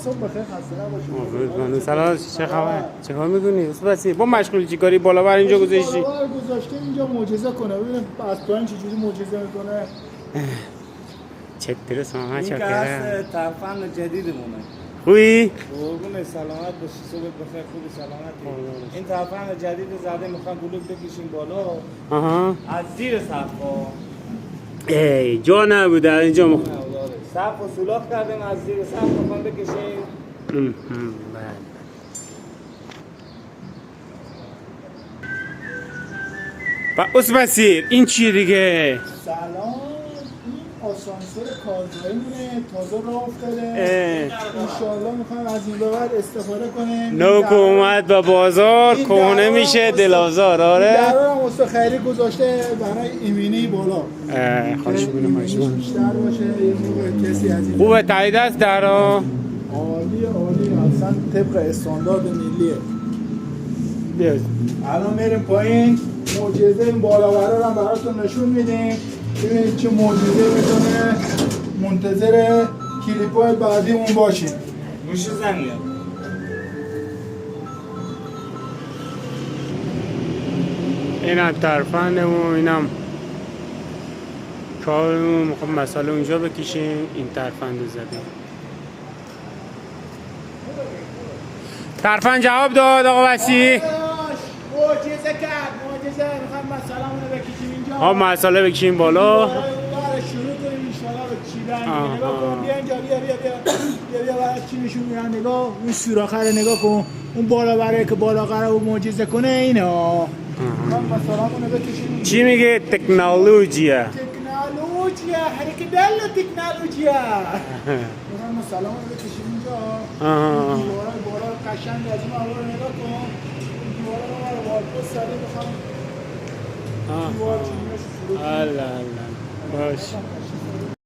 صبح بخیر خسته نباشید. سلام چه خبر؟ چه کار می‌کنی؟ بسی با مشغول چیکاری بالا بر اینجا گذاشتی؟ بالا گذاشته اینجا معجزه کنه. ببین از پایین چجوری معجزه میکنه. چطوره سلام این چکره؟ که هست ترفند جدیدمونه. خوبی؟ قربون سلامت باشی، صبح بخیر، خوبی سلامتی. این ترفند جدید زده میخوام بلوک بکشیم بالا. آها. از زیر سقف‌ها. ای جا نبوده اینجا سقف رو سوراخ کردیم، از زیر سقف میخوام بکشیم. با اسمسیر این چیه دیگه؟ سلام. این آسانسور کارگاهیمونه، تازه راه افتاده. انشالله میخوایم از این به بعد استفاده کنیم. نو که اومد به بازار کهنه میشه دلازار. آره درار هم واسه خیری گذاشته برای ایمنی بالا. خوش بینم بیشتر باشه یه موقع کسی از این خوبه تایید است درا؟ عالی اصلا طبق استاندارد ملیه. بیاد الان میریم پایین، معجزه این بالاوره رو هم براتون نشون میدیم. ببینید چه معجزه میکنه. منتظر کلیپ‌های بعدیمون باشیم. گوش زنیه. اینم ترفندمون، اینم کارمون. میخوام مسئله اونجا بکشیم. این ترفند رو زدیم. ترفند جواب داد آقا وسی. معجزه کرد، معجزه. میخوام مسئله‌مون رو بکشیم اینجا. ها مسئله بکشیم بالا. شروع کنیم انشالله به چیدن. نگاه کن، بیا اینجا، بیا برای چی نشون میدن. نگاه اون سوراخه رو نگاه کن. اون بالا برای که بالا قرار معجزه کنه اینه. میخوام مسئله‌مون رو بکشیم. چی میگه؟ تکنولوژیه. تکنولوژیا، حرکت دل تکنولوژیا. میخوام مسئله‌مون رو بکشیم اینجا. دیوارای بالا قشنگ از این آقا رو نگاه کن. دیوارا رو والپوست زده. میخوام دیوار چینیش فرو کنم. الله باش.